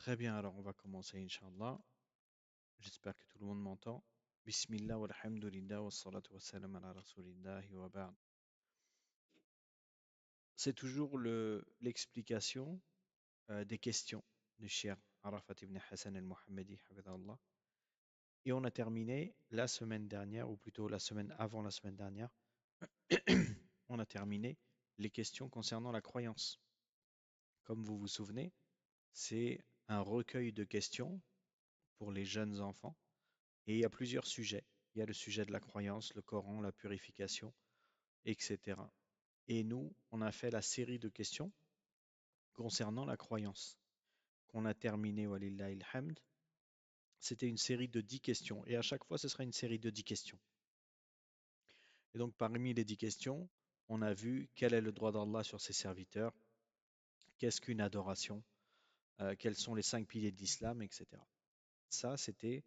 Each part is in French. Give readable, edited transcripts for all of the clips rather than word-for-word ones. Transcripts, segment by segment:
Très bien, alors on va commencer, Inch'Allah. J'espère que tout le monde m'entend. Bismillah walhamdulillah wa salatu wa salam ala rasulillahi wa ba'd. C'est toujours l'explication des questions du cher Arafat ibn Hassan al-Muhammadi, hafidhahullah. Et on a terminé la semaine dernière, ou plutôt la semaine avant la semaine dernière, on a terminé les questions concernant la croyance. Comme vous vous souvenez, c'est un recueil de questions pour les jeunes enfants. Et il y a plusieurs sujets. Il y a le sujet de la croyance, le Coran, la purification, etc. Et nous, on a fait la série de questions concernant la croyance, qu'on a terminé, walillahi alhamd. C'était une série de 10 questions. Et à chaque fois, ce sera une série de 10 questions. Et donc, parmi les 10 questions, on a vu quel est le droit d'Allah sur ses serviteurs, qu'est-ce qu'une adoration, quels sont les 5 piliers de l'islam, etc. Ça, c'était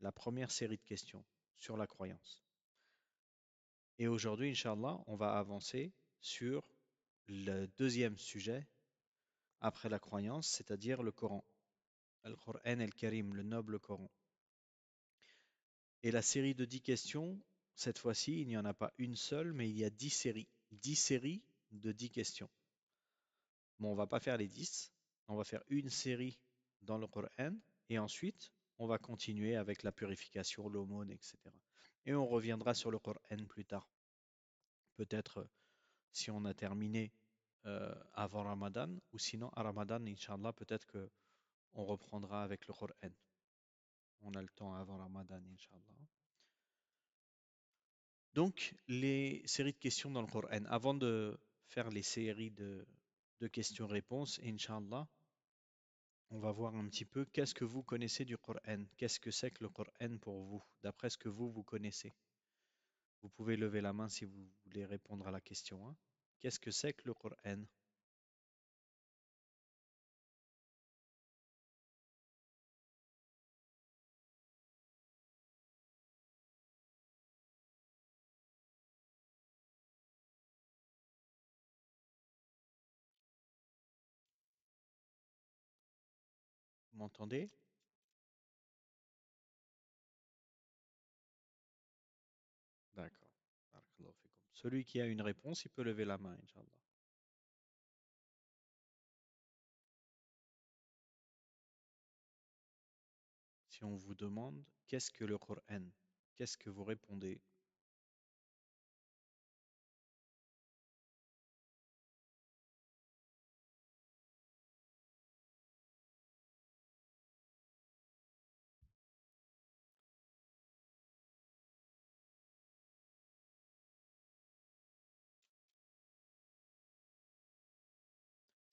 la première série de questions sur la croyance. Et aujourd'hui, Inch'Allah, on va avancer sur le deuxième sujet après la croyance, c'est-à-dire le Coran. Al-Qur'an al-Karim, le noble Coran. Et la série de 10 questions, cette fois-ci, il n'y en a pas une seule, mais il y a 10 séries. 10 séries de 10 questions. Bon, on va pas faire les 10, on va faire une série dans le Coran, et ensuite, on va continuer avec la purification, l'aumône, etc. Et on reviendra sur le Coran plus tard. Peut-être si on a terminé avant Ramadan, ou sinon à Ramadan, Inch'Allah, peut-être que on reprendra avec le Coran. On a le temps avant Ramadan, Inch'Allah. Donc, les séries de questions dans le Coran. Avant de faire les séries de questions-réponses, Inch'Allah, on va voir un petit peu qu'est-ce que vous connaissez du Coran. Qu'est-ce que c'est que le Coran pour vous, d'après ce que vous connaissez. Vous pouvez lever la main si vous voulez répondre à la question, hein. Qu'est-ce que c'est que le Coran? Vous m'entendez? D'accord. Barakallahu fikum. Celui qui a une réponse, il peut lever la main, Inch'Allah. Si on vous demande qu'est-ce que le Coran, qu'est-ce que vous répondez?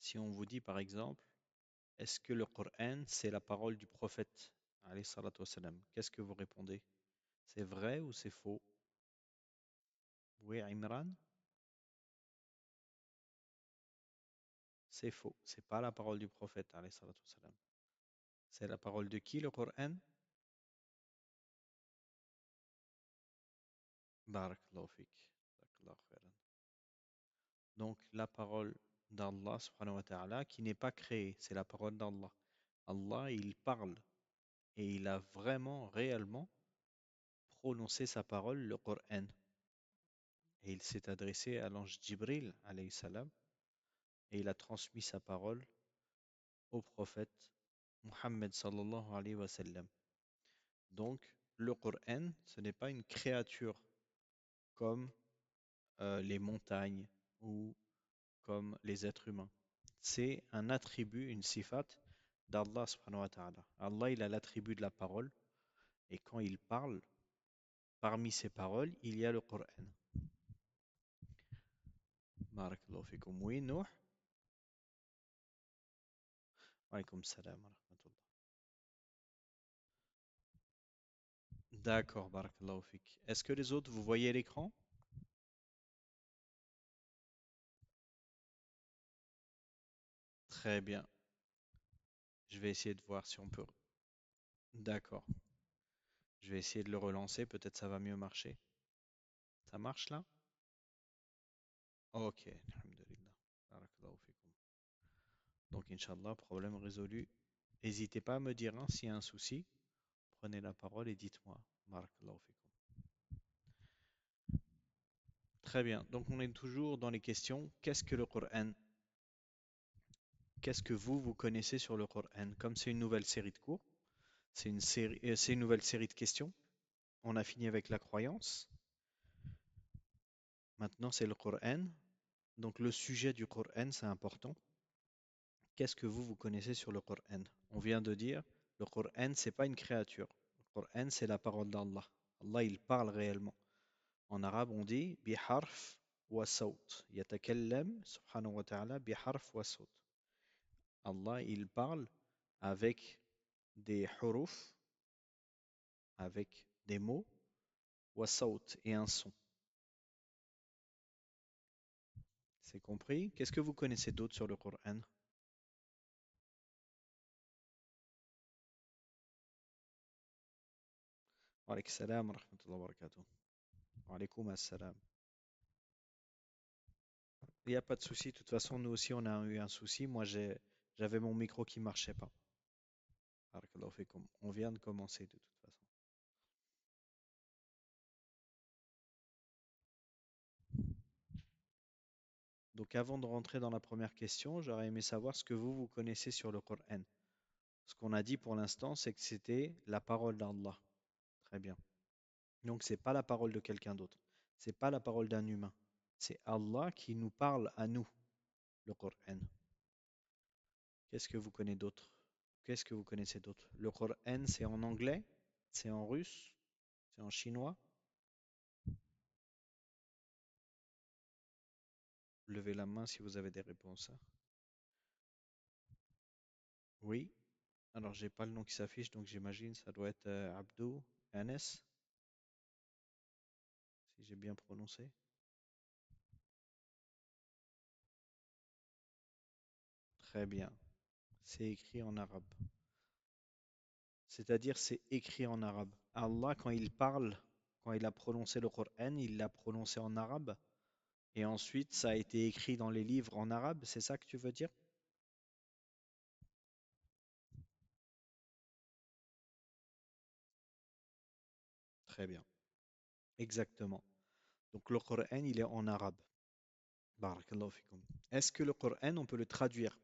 Si on vous dit par exemple, est-ce que le Coran, c'est la parole du prophète, alayhi salatu wassalam, qu'est-ce que vous répondez? C'est vrai ou c'est faux? Oui, Imran? C'est faux. C'est pas la parole du prophète, alayhi salatu wassalam. C'est la parole de qui le Coran? Barakallahu fik. Jazakallahu khairan. Donc la parole d'Allah subhanahu wa ta'ala qui n'est pas créée, c'est la parole d'Allah. Allah, il parle et il a vraiment, réellement prononcé sa parole, le Coran. Et il s'est adressé à l'ange Jibril, alayhi salam, et il a transmis sa parole au prophète Muhammad sallallahu alayhi wa sallam. Donc, le Coran, ce n'est pas une créature comme les montagnes ou comme les êtres humains. C'est un attribut, une sifat d'Allah subhanahu wa ta'ala. Allah, il a l'attribut de la parole, et quand il parle, parmi ses paroles, il y a le Coran. Barakallahu fikum. Oui, Nuh? Wa alaykum salam wa rahmatullah. D'accord, barakallahu fik. Est-ce que les autres, vous voyez l'écran? Très bien. Je vais essayer de voir si on peut. D'accord. Je vais essayer de le relancer, peut-être ça va mieux marcher. Ça marche là? Ok, alhamdulillah. Barakallahu fikum. Donc, Inch'Allah, problème résolu. N'hésitez pas à me dire hein, s'il y a un souci. Prenez la parole et dites-moi. Barakallahu fikum. Très bien. Donc on est toujours dans les questions. Qu'est-ce que le Coran? Qu'est-ce que vous connaissez sur le Coran? Comme c'est une nouvelle série de cours, c'est une nouvelle série de questions. On a fini avec la croyance. Maintenant, c'est le Coran. Donc le sujet du Coran, c'est important. Qu'est-ce que vous connaissez sur le Coran? On vient de dire, le Coran, c'est pas une créature. Le Coran, c'est la parole d'Allah. Allah, il parle réellement. En arabe, on dit biharf wa sawt. Yatakallam, subhanahu wa ta'ala, biharf wa sawt. Allah, il parle avec des huruf, avec des mots, wa sawt, et un son. C'est compris? Qu'est-ce que vous connaissez d'autre sur le Coran? Wa alaykum salam wa rahmatullahi wa barakatuh. Wa alaykoum assalam. Il n'y a pas de souci. De toute façon, nous aussi, on a eu un souci. Moi, j'avais mon micro qui marchait pas. Barakallahu fikum. On vient de commencer de toute façon. Donc, avant de rentrer dans la première question, j'aurais aimé savoir ce que vous connaissez sur le Coran. Ce qu'on a dit pour l'instant, c'est que c'était la parole d'Allah. Très bien. Donc, c'est pas la parole de quelqu'un d'autre. C'est pas la parole d'un humain. C'est Allah qui nous parle à nous, le Coran. Qu'est-ce que vous connaissez d'autre? Qu'est-ce que vous connaissez d'autre? Le Coran, c'est en anglais, c'est en russe, c'est en chinois. Levez la main si vous avez des réponses. Oui. Alors, j'ai pas le nom qui s'affiche, donc j'imagine ça doit être Abdou Anes, si j'ai bien prononcé. Très bien. C'est écrit en arabe. C'est-à-dire, c'est écrit en arabe. Allah, quand il parle, quand il a prononcé le Coran, il l'a prononcé en arabe. Et ensuite, ça a été écrit dans les livres en arabe. C'est ça que tu veux dire? Très bien. Exactement. Donc, le Coran, il est en arabe. Barakallahu fikum. Est-ce que le Coran, on peut le traduire?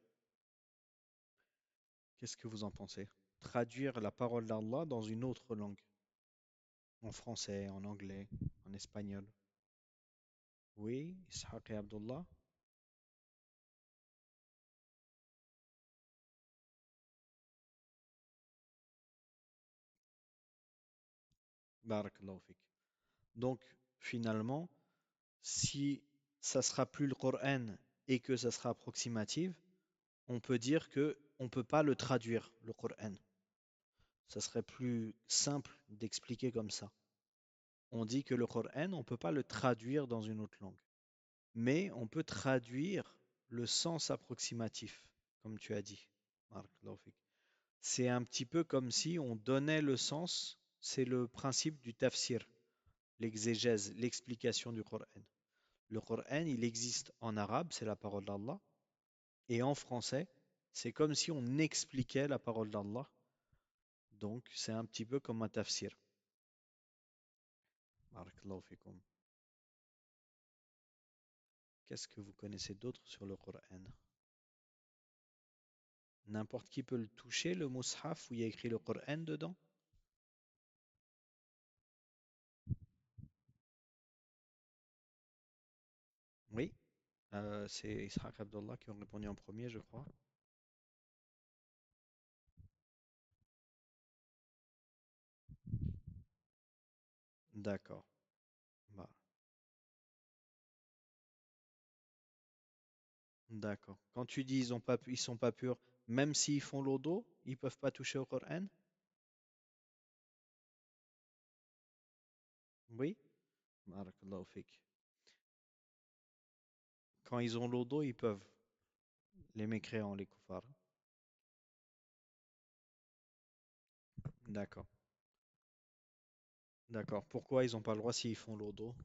Qu'est-ce que vous en pensez? Traduire la parole d'Allah dans une autre langue, en français, en anglais, en espagnol. Oui, Ishaq et Abdullah. Barakallahu fik. Donc, finalement, si ça sera plus le Coran et que ça sera approximatif, on peut dire que on peut pas le traduire, le Coran. Ça serait plus simple d'expliquer comme ça. On dit que le Coran, on peut pas le traduire dans une autre langue. Mais on peut traduire le sens approximatif, comme tu as dit. Barakallahu fik. C'est un petit peu comme si on donnait le sens, c'est le principe du tafsir, l'exégèse, l'explication du Coran. Le Coran, il existe en arabe, c'est la parole d'Allah, et en français, c'est comme si on expliquait la parole d'Allah. Donc, c'est un petit peu comme un tafsir. Barakallahu fikum. Qu'est-ce que vous connaissez d'autre sur le Coran? N'importe qui peut le toucher, le mushaf où il y a écrit le Coran dedans? Oui. C'est Ishaq Abdullah qui ont répondu en premier, je crois. D'accord. Bah, d'accord. Quand tu dis ils sont pas purs, même s'ils font l'odo, ils peuvent pas toucher au Coran? Oui. Barakallahu fik. Quand ils ont l'odo, ils peuvent. Les mécréants, les koufars. D'accord. D'accord. Pourquoi ils n'ont pas le droit s'ils font l'odo?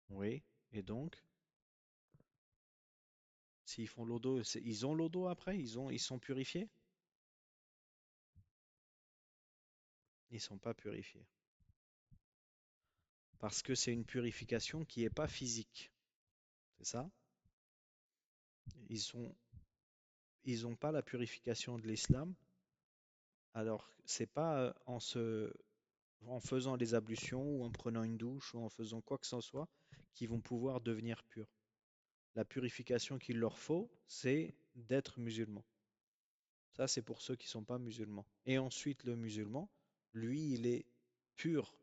Oui. Et donc? S'ils font l'eau d'eau, ils ont l'eau d'eau après? Ils sont purifiés? Ils sont pas purifiés. Parce que c'est une purification qui n'est pas physique. C'est ça? Ils sont, ils n'ont pas la purification de l'islam. Alors, c'est pas en faisant les ablutions ou en prenant une douche ou en faisant quoi que ce soit qu'ils vont pouvoir devenir purs. La purification qu'il leur faut, c'est d'être musulmans. Ça, c'est pour ceux qui ne sont pas musulmans. Et ensuite, le musulman, lui, il est pur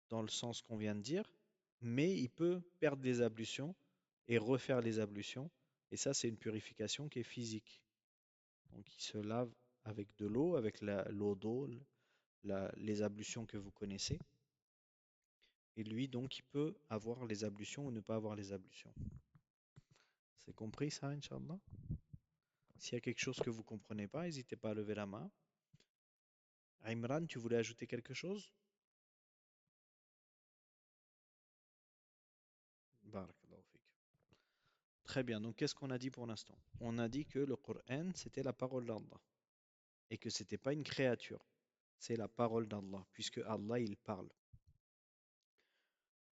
dans le sens qu'on vient de dire, mais il peut perdre les ablutions et refaire les ablutions. Et ça, c'est une purification qui est physique. Donc, il se lave avec de l'eau, avec l'eau d'eau, les ablutions que vous connaissez. Et lui, donc, il peut avoir les ablutions ou ne pas avoir les ablutions. C'est compris ça, Inch'Allah? S'il y a quelque chose que vous ne comprenez pas, n'hésitez pas à lever la main. Imran, tu voulais ajouter quelque chose? Barakallahu fik. Très bien, donc qu'est-ce qu'on a dit pour l'instant? On a dit que le Coran, c'était la parole d'Allah et que c'était pas une créature, c'est la parole d'Allah, puisque Allah, il parle.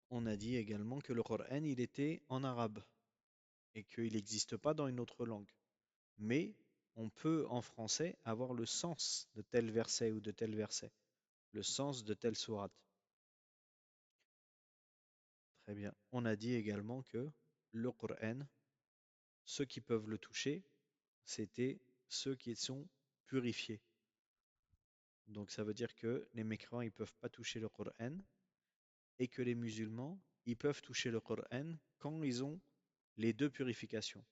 On a dit également que le Coran, il était en arabe et qu'il n'existe pas dans une autre langue. Mais on peut en français avoir le sens de tel verset ou de tel verset, le sens de telle sourate. Très bien. On a dit également que le Coran, ceux qui peuvent le toucher, c'était ceux qui sont purifiés. Donc ça veut dire que les mécréants, ils ne peuvent pas toucher le Coran et que les musulmans, ils peuvent toucher le Coran quand ils ont les deux purifications.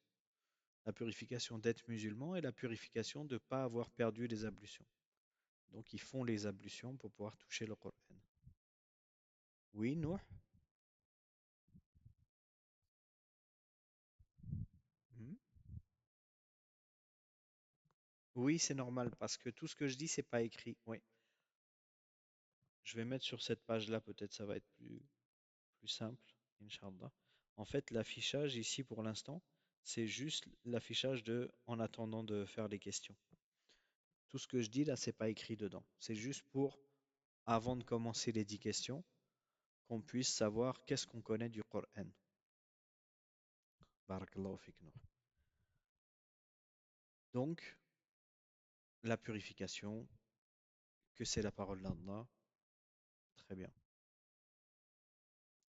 La purification d'être musulman et la purification de ne pas avoir perdu les ablutions. Donc ils font les ablutions pour pouvoir toucher le Coran. Oui, Nouh? Hmm. Oui, c'est normal parce que tout ce que je dis, c'est pas écrit. Oui, je vais mettre sur cette page-là, peut-être ça va être plus simple, Inch'Allah. En fait, l'affichage ici pour l'instant, c'est juste l'affichage de en attendant de faire les questions. Tout ce que je dis là, c'est pas écrit dedans. C'est juste pour, avant de commencer les 10 questions, qu'on puisse savoir qu'est-ce qu'on connaît du Coran. Barakallahu fik, Nour. Donc, la purification, que c'est la parole d'Allah. Très bien.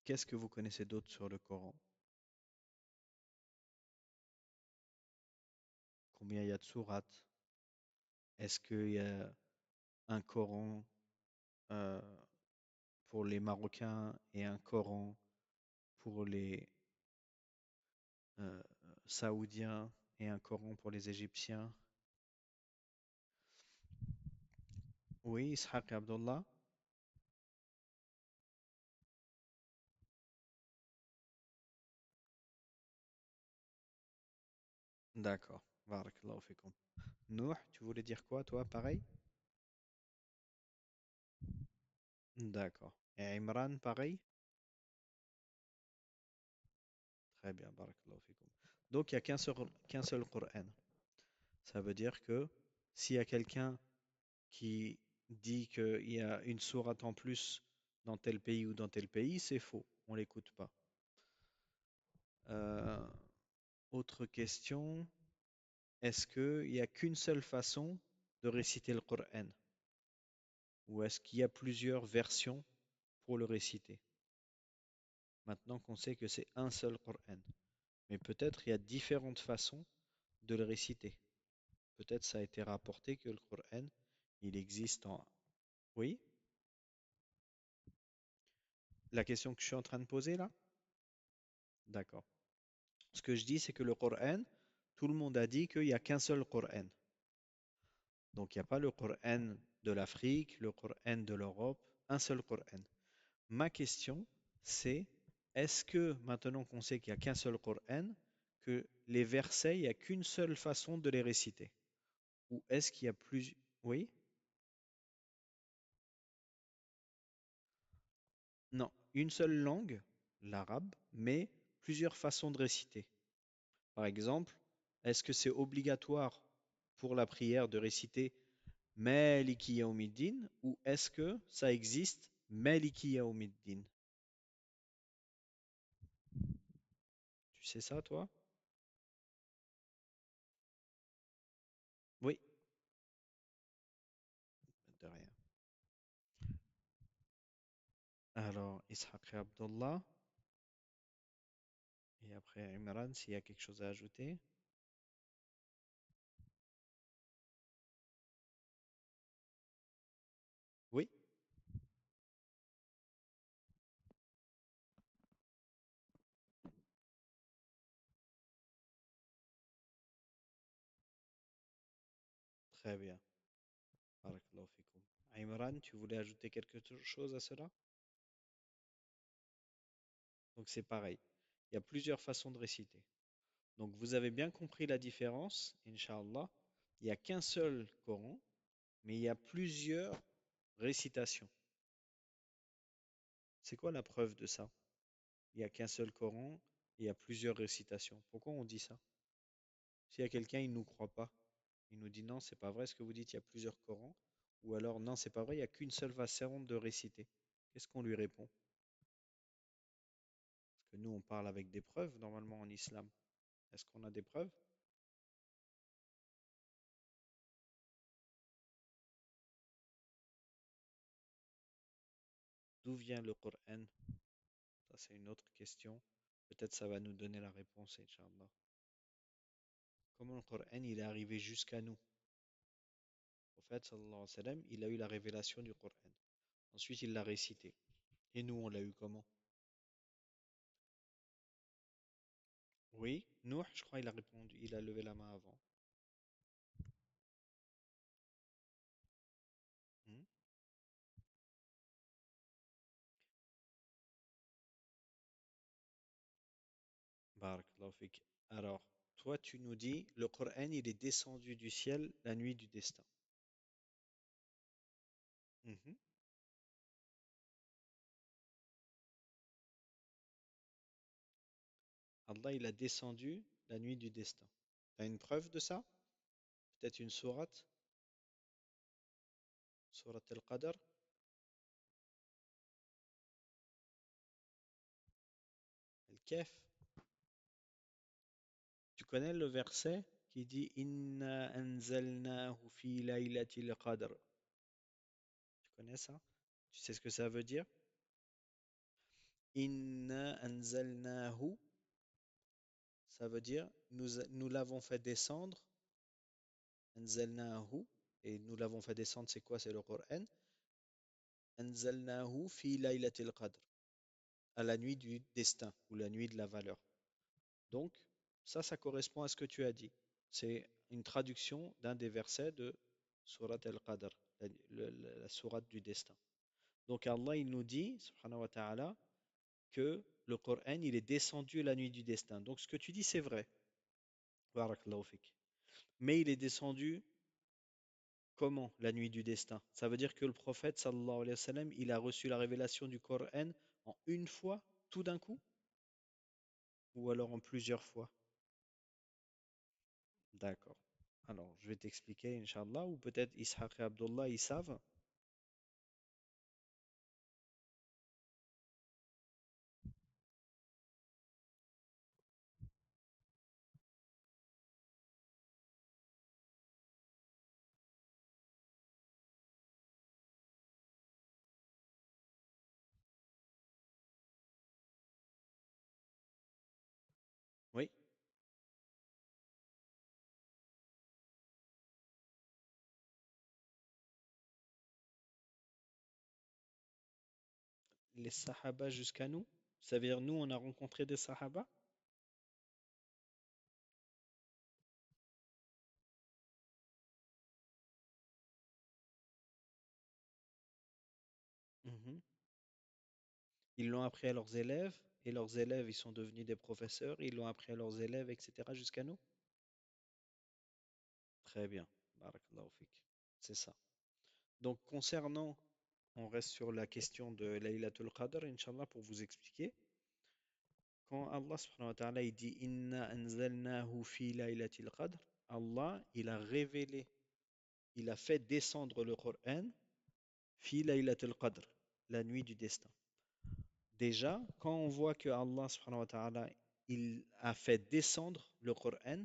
Qu'est-ce que vous connaissez d'autre sur le Coran? Combien il y a de sourates? Est-ce qu'il y a un Coran euh, pour les Marocains et un Coran pour les Saoudiens et un Coran pour les Égyptiens? Oui, Ishaq et Abdullah? D'accord. Barakallahu fikum. Nouh, tu voulais dire quoi, toi, pareil? D'accord. Et Imran, pareil? Très bien, barakallahu fikum. Donc, il n'y a qu'un seul Coran. Ça veut dire que s'il y a quelqu'un qui dit qu'il y a une sourate en plus dans tel pays ou dans tel pays, c'est faux. On l'écoute pas. Euh, autre question. Est-ce qu'il n'y a qu'une seule façon de réciter le Coran? Ou est-ce qu'il y a plusieurs versions pour le réciter? Maintenant qu'on sait que c'est un seul Coran. Mais peut-être il y a différentes façons de le réciter. Peut-être ça a été rapporté que le Coran, il existe en... Oui? La question que je suis en train de poser là? D'accord. Ce que je dis, c'est que le Coran, tout le monde a dit qu'il n'y a qu'un seul Coran. Donc il n'y a pas le Coran de l'Afrique, le Coran de l'Europe, un seul Coran. Ma question, c'est est-ce que maintenant qu'on sait qu'il n'y a qu'un seul Coran, que les versets, il n'y a qu'une seule façon de les réciter? Ou est-ce qu'il y a plus... Oui? Non, une seule langue, l'arabe, mais plusieurs façons de réciter. Par exemple, est-ce que c'est obligatoire pour la prière de réciter Maliki Yawmiddin ou est-ce que ça existe Maliki Yawmiddin? Tu sais ça, toi? Oui, de rien. Alors, Ishaq et Abdullah, et après Imran, s'il y a quelque chose à ajouter. Oui, très bien. Barakallahu fikum. Imran, tu voulais ajouter quelque chose à cela? Donc c'est pareil. Il y a plusieurs façons de réciter. Donc vous avez bien compris la différence, Inch'Allah. Il n'y a qu'un seul Coran, mais il y a plusieurs récitations. C'est quoi la preuve de ça? Il n'y a qu'un seul Coran, et il y a plusieurs récitations. Pourquoi on dit ça? S'il y a quelqu'un, il ne nous croit pas. Il nous dit non, c'est pas vrai ce que vous dites, il y a plusieurs Corans. Ou alors non, c'est pas vrai, il n'y a qu'une seule façon de réciter. Qu'est-ce qu'on lui répond? Parce que nous, on parle avec des preuves normalement en islam. Est-ce qu'on a des preuves? D'où vient le Coran? Ça, c'est une autre question. Peut-être ça va nous donner la réponse, Inch'Allah. Comment le Coran il est arrivé jusqu'à nous? Au fait, sallallahu alayhi wa sallam, il a eu la révélation du Coran. Ensuite, il l'a récité. Et nous, on l'a eu comment? Oui, Nuh, je crois, il a répondu, il a levé la main avant. Hmm. Barakallahu fik. Alors, toi, tu nous dis, le Coran, il est descendu du ciel la nuit du destin. Mhm. Allah, il a descendu la nuit du destin. Tu as une preuve de ça? Peut-être une sourate? Sourate al-Qadr? Al-Kahf? Tu connais le verset qui dit Inna anzalnahu fi laylatil qadr. Tu connais ça? Tu sais ce que ça veut dire? Inna anzalnahu, ça veut dire nous l'avons fait descendre. Anzalnahu, et nous l'avons fait descendre, c'est quoi? C'est le Coran. Anzalnahu fi laylatil qadr, à la nuit du destin ou la nuit de la valeur. Donc, ça correspond à ce que tu as dit. C'est une traduction d'un des versets de Surat al-Qadr, la sourate du destin. Donc Allah, il nous dit, subhanahu wa ta'ala, que le Coran, il est descendu la nuit du destin. Donc ce que tu dis, c'est vrai. Barakallahu fik. Mais il est descendu comment la nuit du destin? Ça veut dire que le prophète, sallallahu alayhi wa sallam, il a reçu la révélation du Coran en une fois, tout d'un coup, ou alors en plusieurs fois? D'accord. Alors, je vais t'expliquer, Inch'Allah, ou peut-être Ishaq et Abdullah, ils savent. Oui, les Sahaba jusqu'à nous. Ça veut dire, nous, on a rencontré des Sahaba? Mhm. Ils l'ont appris à leurs élèves, et leurs élèves, ils sont devenus des professeurs, ils l'ont appris à leurs élèves, etc., jusqu'à nous? Très bien. Barakallahu fik. C'est ça. Donc, concernant, on reste sur la question de Laylatul Qadr, Inch'Allah, pour vous expliquer. Quand Allah subhanahu wa ta'ala il dit Inna anzalnahu fi laylatil qadr, Allah il a révélé, il a fait descendre le Coran fi laylatil qadr, la nuit du destin. Déjà, quand on voit que Allah subhanahu wa ta'ala il a fait descendre le Coran,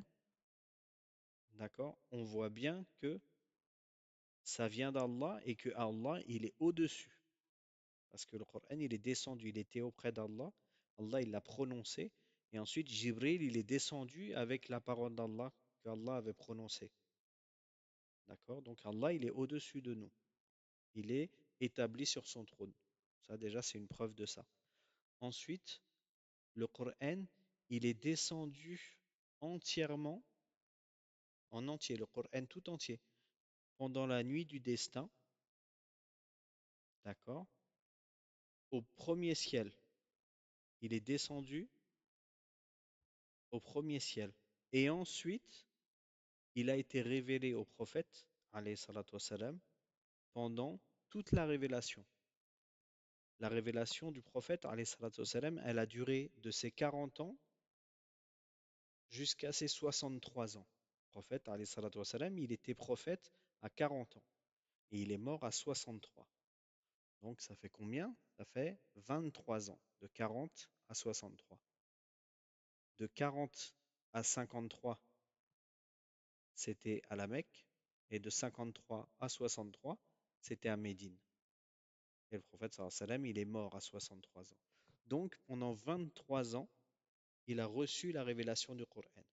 d'accord, on voit bien que ça vient d'Allah et que Allah il est au-dessus. Parce que le Coran il est descendu, il était auprès d'Allah, Allah il l'a prononcé, et ensuite Jibril il est descendu avec la parole d'Allah qu'Allah avait prononcée. D'accord? Donc Allah il est au-dessus de nous. Il est établi sur son trône. Ça déjà c'est une preuve de ça. Ensuite, le Coran il est descendu entièrement, en entier, le Coran tout entier, pendant la nuit du destin, d'accord? Au premier ciel. Il est descendu au premier ciel. Et ensuite, il a été révélé au prophète, alayhi salatu wassalam, pendant toute la révélation. La révélation du prophète, alayhi salatu wassalam, elle a duré de ses 40 ans jusqu'à ses 63 ans. Le prophète, alayhi salatu wassalam, il était prophète à 40 ans et il est mort à 63. Donc ça fait combien? Ça fait 23 ans, de 40 à 63. De 40 à 53, c'était à la Mecque, et de 53 à 63, c'était à Médine. Et le prophète sallallahu alayhi wa sallam, il est mort à 63 ans. Donc pendant 23 ans, il a reçu la révélation du Coran.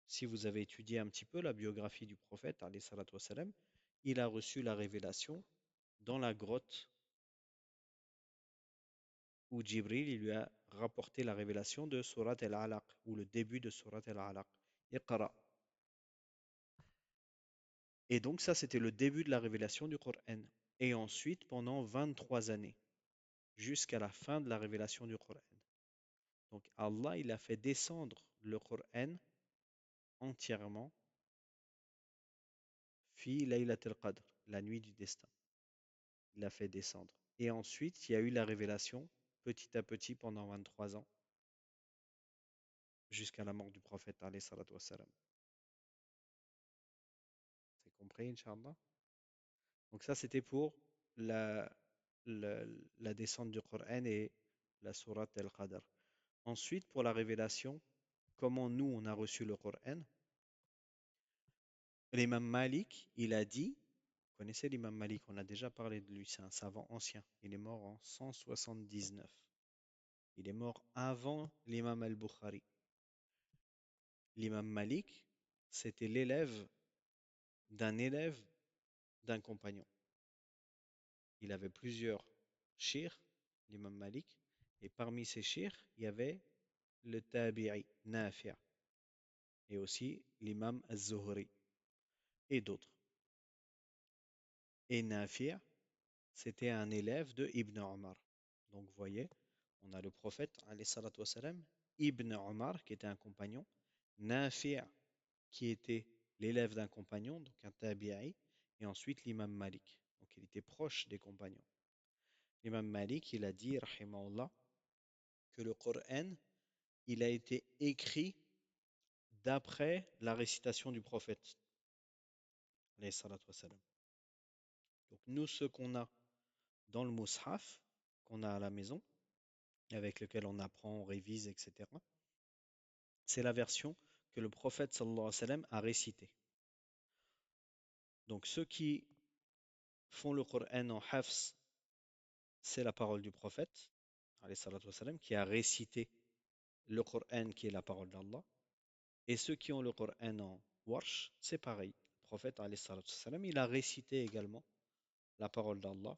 Si vous avez étudié un petit peu la biographie du prophète, alayhi salatu wa sallam, il a reçu la révélation dans la grotte où Jibril il lui a rapporté la révélation de Surat al-Alaq, ou le début de Surat al-Alaq. Iqra. Et donc ça, c'était le début de la révélation du Coran. Et ensuite, pendant 23 années, jusqu'à la fin de la révélation du Coran. Donc Allah, il a fait descendre le Coran entièrement, fi Laylat al-Qadr, la nuit du destin. Il l'a fait descendre. Et ensuite, il y a eu la révélation, petit à petit, pendant 23 ans, jusqu'à la mort du prophète, alayhi salatu wassalam. C'est compris, Inch'Allah? Donc ça, c'était pour la, la, la descente du Coran et la sourate al-Qadr. Ensuite, pour la révélation, comment nous, on a reçu le Coran, l'imam Malik, il a dit, vous connaissez l'imam Malik, on a déjà parlé de lui, c'est un savant ancien. Il est mort en 179. Il est mort avant l'imam al-Bukhari. L'imam Malik, c'était l'élève d'un compagnon. Il avait plusieurs shirs, l'imam Malik, et parmi ces shirs, il y avait le tabi'i, Nafi', et aussi l'imam az-Zuhri, et d'autres. Et Nafi', c'était un élève de Ibn Omar. Donc vous voyez, on a le prophète, alayhi salatu wassalam, Ibn Omar, qui était un compagnon, Nafi', qui était l'élève d'un compagnon, donc un tabi'i, et ensuite l'imam Malik. Donc il était proche des compagnons. L'imam Malik, il a dit, rahimahullah, que le Coran, il a été écrit d'après la récitation du prophète, alayhi salatu wassalam. Donc nous, ce qu'on a dans le Mus'haf, qu'on a à la maison, avec lequel on apprend, on révise, etc., c'est la version que le prophète sallallahu alayhi wa sallam a récitée. Donc ceux qui font le Coran en hafs, c'est la parole du prophète, alayhi salatu wa sallam, qui a récité le Coran qui est la parole d'Allah. Et ceux qui ont le Coran en warsh, c'est pareil. Le prophète, alayhi salatu wa sallam, il a récité également la parole d'Allah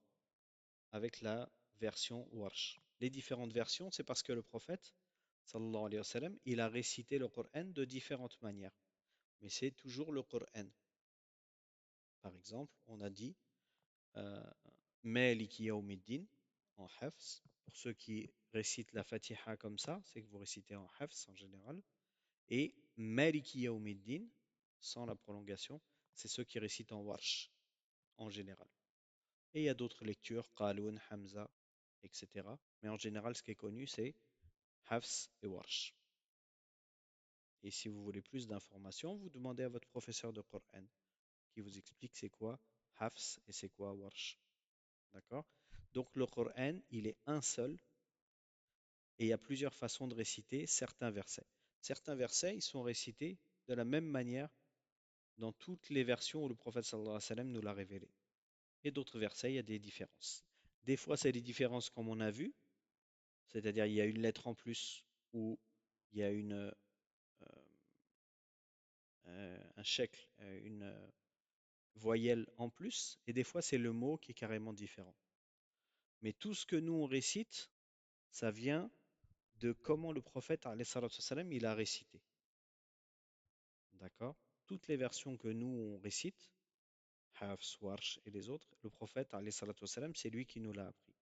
avec la version warsh. Les différentes versions, c'est parce que le prophète, sallallahu alayhi wa sallam, il a récité le Coran de différentes manières. Mais c'est toujours le Coran. Par exemple, on a dit Maliki Yawmiddin en Hafs. Pour ceux qui récitent la Fatiha comme ça, c'est que vous récitez en Hafs en général. Et Maliki Yawmiddin, sans la prolongation, c'est ceux qui récitent en Warsh en général. Et il y a d'autres lectures, Qalun, Hamza, etc. Mais en général, ce qui est connu, c'est Hafs et Warsh. Et si vous voulez plus d'informations, vous demandez à votre professeur de Coran qui vous explique c'est quoi Hafs et c'est quoi Warsh. D'accord? Donc le Coran, il est un seul et il y a plusieurs façons de réciter certains versets. Certains versets, ils sont récités de la même manière dans toutes les versions où le prophète sallallahu alayhi wa sallam nous l'a révélé. Et d'autres versets, il y a des différences. Des fois, c'est des différences comme on a vu, c'est-à-dire il y a une lettre en plus ou il y a un shekel, une voyelle en plus, et des fois c'est le mot qui est carrément différent. Mais tout ce que nous on récite, ça vient de comment le prophète alayhi salatu wassalam, il a récité. D'accord? Toutes les versions que nous on récite, Hafs, Warsh et les autres, le prophète alayhi salatu wassalam, c'est lui qui nous l'a appris.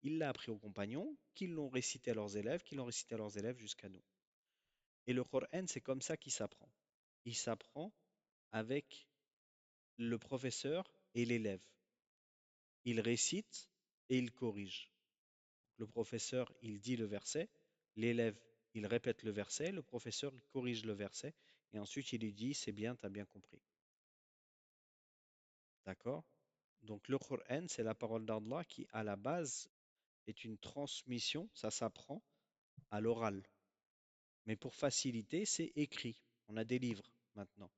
Il l'a appris aux compagnons, qui l'ont récité à leurs élèves, qui l'ont récité à leurs élèves jusqu'à nous. Et le Coran, c'est comme ça qu'il s'apprend. Il s'apprend avec le professeur et l'élève. Il récite et il corrige. Le professeur, il dit le verset, l'élève, il répète le verset, le professeur, il corrige le verset, et ensuite il lui dit, c'est bien, tu as bien compris. D'accord? Donc le Coran, c'est la parole d'Allah qui, à la base, est une transmission, ça s'apprend à l'oral. Mais pour faciliter, c'est écrit. On a des livres maintenant.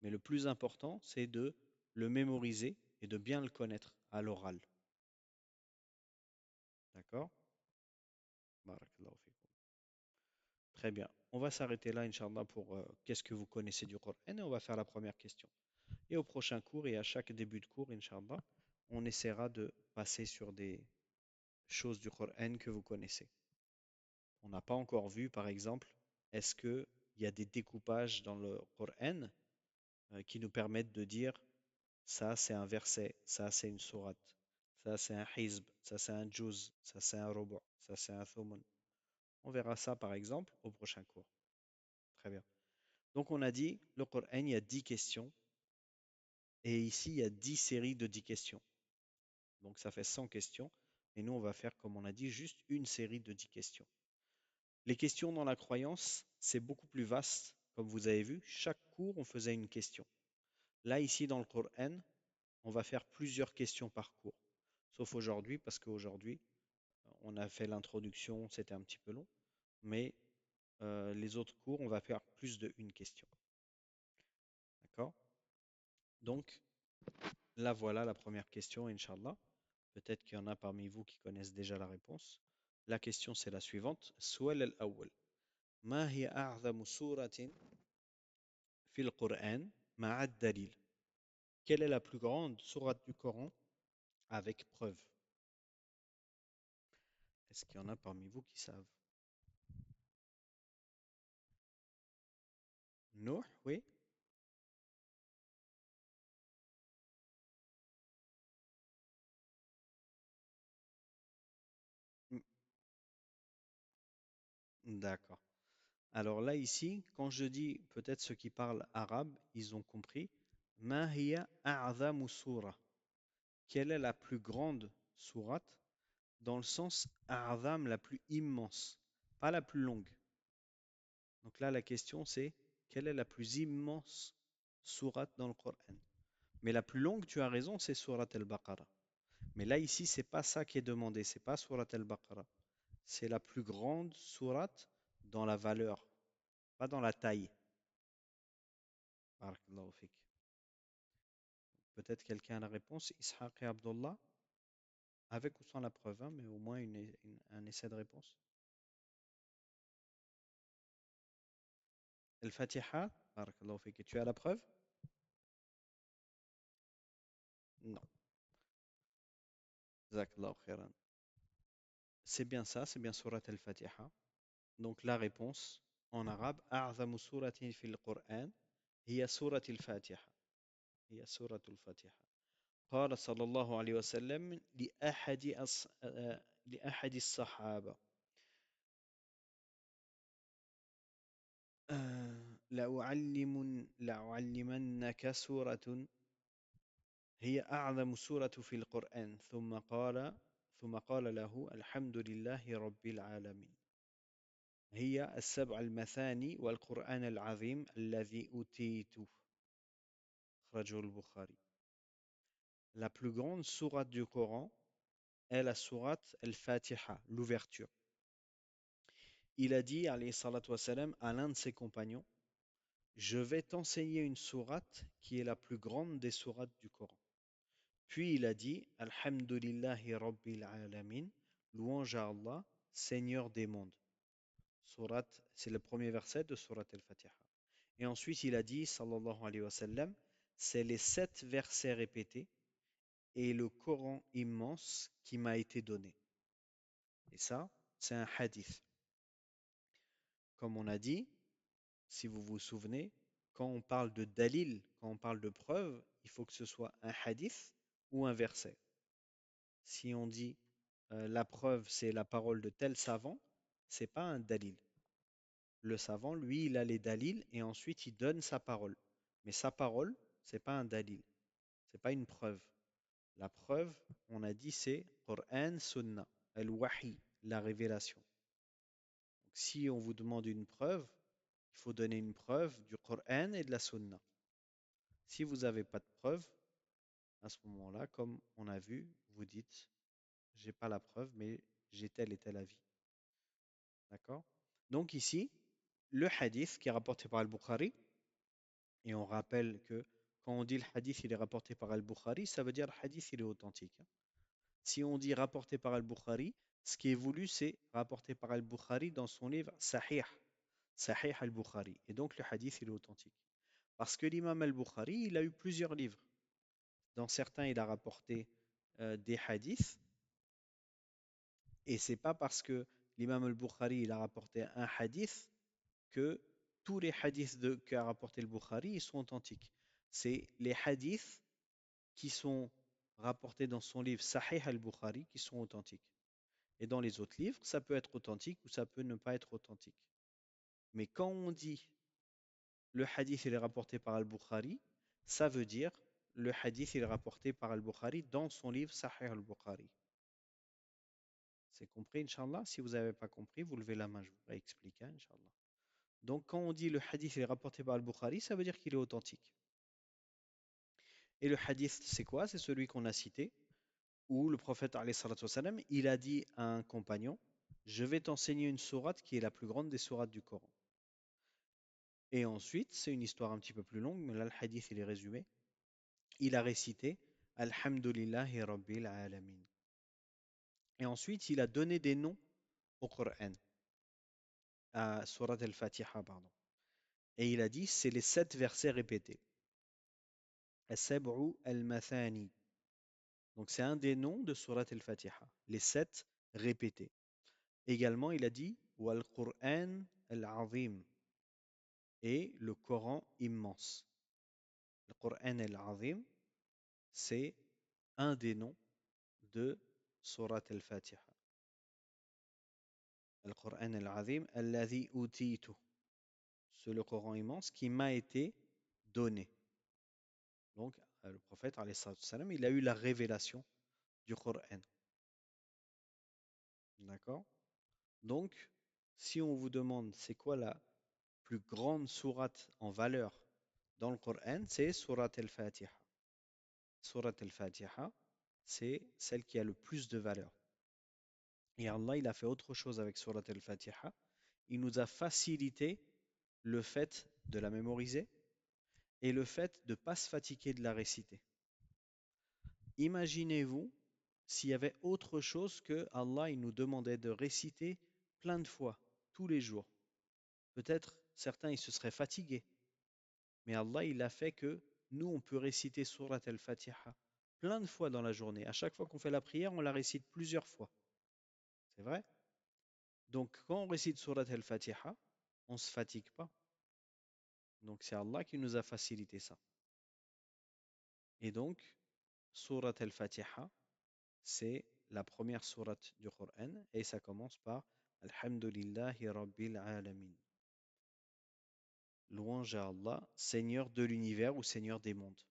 Mais le plus important, c'est de le mémoriser et de bien le connaître à l'oral. D'accord? Barakallahu fikum. Très bien. On va s'arrêter là, Inch'Allah, pour qu'est-ce que vous connaissez du Coran et on va faire la première question. Et au prochain cours et à chaque début de cours, Inch'Allah, on essaiera de passer sur des choses du Coran que vous connaissez. On n'a pas encore vu, par exemple, est-ce qu'il y a des découpages dans le Coran qui nous permettent de dire ça c'est un verset, ça c'est une sourate, ça c'est un hizb, ça c'est un juz, ça c'est un rubu', ça c'est un thumun. On verra ça par exemple au prochain cours. Très bien. Donc on a dit, le Coran, il y a 10 questions et ici il y a 10 séries de 10 questions. Donc ça fait 100 questions et nous on va faire comme on a dit juste une série de 10 questions. Les questions dans la croyance, c'est beaucoup plus vaste. Comme vous avez vu, chaque cours on faisait une question. Là ici dans le Coran, on va faire plusieurs questions par cours. Sauf aujourd'hui parce qu'aujourd'hui on a fait l'introduction, c'était un petit peu long, mais les autres cours, on va faire plus de une question. D'accord? Donc, là, voilà la première question, Inch'Allah. Peut-être qu'il y en a parmi vous qui connaissent déjà la réponse. La question, c'est la suivante. Su'al al-awwal. Ma hiya a'zamu suratin fil Qur'an ma'ad dalil? Quelle est la plus grande sourate du Coran avec preuve? Est-ce qu'il y en a parmi vous qui savent? Nuh, oui? Mm, d'accord. Alors là, ici, quand je dis, peut-être ceux qui parlent arabe, ils ont compris. Ma hiya a'zamu sura. Quelle est la plus grande sourate? Dans le sens a'zam, la plus immense, pas la plus longue. Donc là, la question c'est, quelle est la plus immense sourate dans le Coran? Mais la plus longue, tu as raison, c'est sourate al-Baqarah. Mais là, ici, c'est pas ça qui est demandé, c'est pas sourate al-Baqarah. C'est la plus grande sourate dans la valeur, pas dans la taille. Barakallahu fik. Peut-être quelqu'un a la réponse. Ishaq et Abdullah, avec ou sans la preuve, hein, mais au moins un essai de réponse. El-Fatiha, barakallahu fik. Et tu as la preuve? Non. Jazakallahu khairan. C'est bien ça, c'est bien surat al-Fatiha. Donc la réponse en arabe, أعظم سورة في القرآن هي سورة الفاتحة. هي سورة الفاتحة. قال صلى الله عليه وسلم لأحد الصحابة لأعلمنك سورة هي أعظم سورة في القرآن ثم قال له الحمد لله رب العالمين. هي السبع المثاني والقرآن العظيم الذي أوتيت. أخرجه البخاري. La plus grande sourate du Coran est la sourate Al-Fatiha, l'ouverture. Il a dit, alayhi salatu wassalam, à l'un de ses compagnons, je vais t'enseigner une sourate qui est la plus grande des sourates du Coran. Puis il a dit, Alhamdulillahi Rabbil Alamin, louange à Allah, Seigneur des mondes. Sourate, c'est le premier verset de Sourate Al-Fatiha. Et ensuite il a dit, sallallahu alayhi wa sallam, c'est les 7 versets répétés et le Coran immense qui m'a été donné. Et ça, c'est un hadith. Comme on a dit, si vous vous souvenez, quand on parle de dalil, quand on parle de preuve, il faut que ce soit un hadith ou un verset. Si on dit la preuve, c'est la parole de tel savant, c'est pas un dalil. Le savant, lui, il a les dalils et ensuite il donne sa parole. Mais sa parole, c'est pas un dalil, c'est pas une preuve. La preuve, on a dit, c'est Qur'an, Sunnah, al-Wahi, la révélation. Donc, si on vous demande une preuve, il faut donner une preuve du Qur'an et de la Sunnah. Si vous n'avez pas de preuve, à ce moment-là, comme on a vu, vous dites, j'ai pas la preuve, mais j'ai tel et tel avis. D'accord? Donc ici, le hadith qui est rapporté par Al-Bukhari, et on rappelle que quand on dit le hadith, il est rapporté par Al-Bukhari, ça veut dire le hadith, il est authentique. Si on dit rapporté par Al-Bukhari, ce qui est voulu, c'est rapporté par Al-Bukhari dans son livre Sahih, Sahih Al-Bukhari. Et donc le hadith, il est authentique. Parce que l'imam Al-Bukhari, il a eu plusieurs livres. Dans certains, il a rapporté des hadiths. Et c'est pas parce que l'imam Al-Bukhari, il a rapporté un hadith que tous les hadiths qu'a rapporté le Bukhari, ils sont authentiques. C'est les hadiths qui sont rapportés dans son livre Sahih al-Bukhari qui sont authentiques. Et dans les autres livres, ça peut être authentique ou ça peut ne pas être authentique. Mais quand on dit le hadith il est rapporté par al-Bukhari, ça veut dire le hadith il est rapporté par al-Bukhari dans son livre Sahih al-Bukhari. C'est compris, Inch'Allah? Si vous n'avez pas compris, vous levez la main, je vous expliquer, Inch'Allah. Donc quand on dit le hadith il est rapporté par al-Bukhari, ça veut dire qu'il est authentique. Et le hadith, c'est quoi? C'est celui qu'on a cité, où le prophète, alayhi salatu wassalam, il a dit à un compagnon, je vais t'enseigner une sourate qui est la plus grande des sourates du Coran. Et ensuite, c'est une histoire un petit peu plus longue, mais là, le hadith, il est résumé. Il a récité Alhamdulillahi Rabbil Alamin. Et ensuite, il a donné des noms au Coran, à Surat al-Fatiha, pardon. Et il a dit, c'est les 7 versets répétés. As-sab'u al-mathani. Donc, c'est un des noms de Surat al-Fatiha, les 7 répétés. Également, il a dit Wal Qur'an al-Azim et le Coran immense. Le Qur'an al-Azim, c'est un des noms de Surat al-Fatiha. Le Qur'an al-Azim, alladhi utitu. C'est le Coran immense qui m'a été donné. Donc, le prophète, alayhi salatu wassalam, il a eu la révélation du Coran. D'accord? Donc, si on vous demande c'est quoi la plus grande sourate en valeur dans le Coran, c'est Surat al-Fatiha. Surat al-Fatiha, c'est celle qui a le plus de valeur. Et Allah, il a fait autre chose avec Surat al-Fatiha. Il nous a facilité le fait de la mémoriser et le fait de ne pas se fatiguer de la réciter. Imaginez-vous s'il y avait autre chose que Allah, il nous demandait de réciter plein de fois, tous les jours. Peut-être certains, ils se seraient fatigués. Mais Allah, il a fait que nous, on peut réciter Surat al-Fatiha plein de fois dans la journée. À chaque fois qu'on fait la prière, on la récite plusieurs fois. C'est vrai? Donc, quand on récite Surat al-Fatiha, on ne se fatigue pas. Donc, c'est Allah qui nous a facilité ça. Et donc, Surat al-Fatiha, c'est la première sourate du Coran et ça commence par Alhamdulillahi Rabbil Alamin. Louange à Allah, Seigneur de l'univers ou Seigneur des mondes.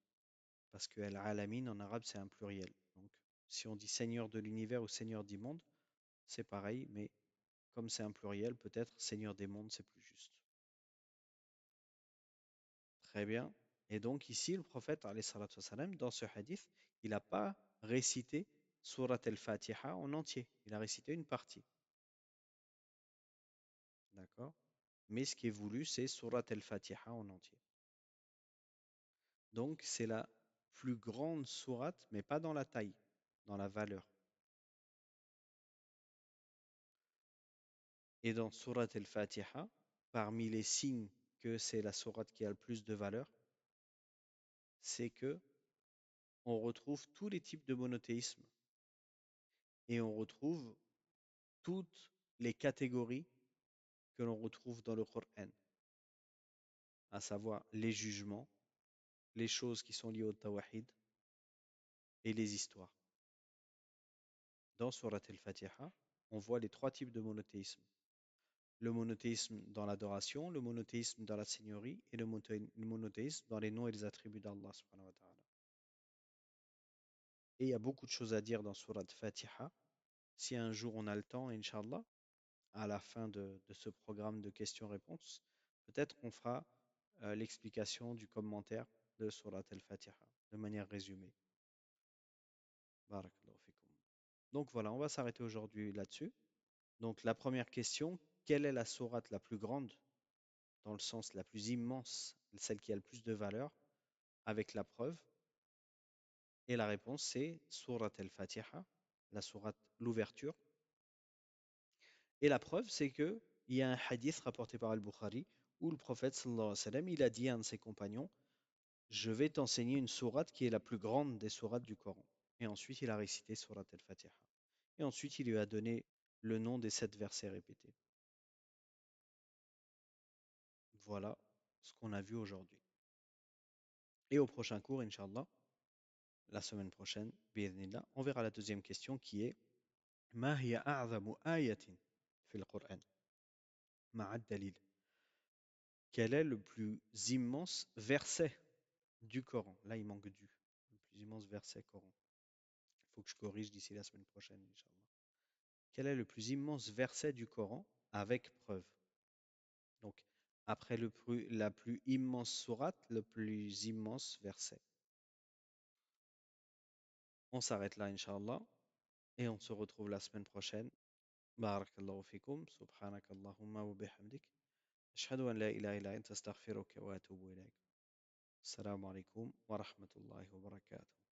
Parce que Al-Alamin en arabe c'est un pluriel. Donc si on dit Seigneur de l'univers ou Seigneur du monde, c'est pareil, mais comme c'est un pluriel, peut-être Seigneur des mondes, c'est plus juste. Très bien. Et donc ici, le prophète, alayhi salatu wassalam, dans ce hadith, il n'a pas récité Surat al-Fatiha en entier. Il a récité une partie. D'accord? Mais ce qui est voulu, c'est Surat al-Fatiha en entier. Donc c'est la plus grande sourate, mais pas dans la taille, dans la valeur. Et dans Surat al-Fatiha, parmi les signes que c'est la sourate qui a le plus de valeur, c'est que on retrouve tous les types de monothéisme et on retrouve toutes les catégories que l'on retrouve dans le Coran, à savoir les jugements, les choses qui sont liées au tawahid et les histoires. Dans Surat al-Fatiha, on voit les trois types de monothéisme. Le monothéisme dans l'adoration, le monothéisme dans la seigneurie et le monothéisme dans les noms et les attributs d'Allah subhanahu wa ta'ala. Et il y a beaucoup de choses à dire dans Surat Fatiha. Si un jour on a le temps, Inch'Allah, à la fin de ce programme de questions-réponses, peut-être qu'on fera l'explication du commentaire de Surat al-Fatiha de manière résumée. Barakallahu fikum. Donc voilà, on va s'arrêter aujourd'hui là-dessus. Donc la première question, quelle est la sourate la plus grande, dans le sens la plus immense, celle qui a le plus de valeur, avec la preuve? Et la réponse, c'est Surat al-Fatiha, la sourate, l'ouverture. Et la preuve, c'est que il y a un hadith rapporté par Al-Bukhari où le prophète sallallahu alayhi wa sallam, il a dit à un de ses compagnons, je vais t'enseigner une sourate qui est la plus grande des sourates du Coran. Et ensuite, il a récité Surat al-Fatiha. Et ensuite, il lui a donné le nom des 7 versets répétés. Voilà ce qu'on a vu aujourd'hui. Et au prochain cours, Inch'Allah, la semaine prochaine, bi'idhnillah, on verra la deuxième question qui est ما هي أعظم آية في القرآن مع الدليل. Quel est le plus immense verset du Coran? Là, il manque du. Le plus immense verset Coran. Il faut que je corrige d'ici la semaine prochaine, Inch'Allah. Quel est le plus immense verset du Coran avec preuve? Donc, après la plus immense sourate, le plus immense verset. On s'arrête là, Inch'Allah, et on se retrouve la semaine prochaine. Barakallahu fikum, subhanakallahumma wa bihamdik. Ashhadu an la ilaha illa anta astaghfiruka wa atubu ilayk. Assalamu alaikum wa rahmatullahi wa barakatuh.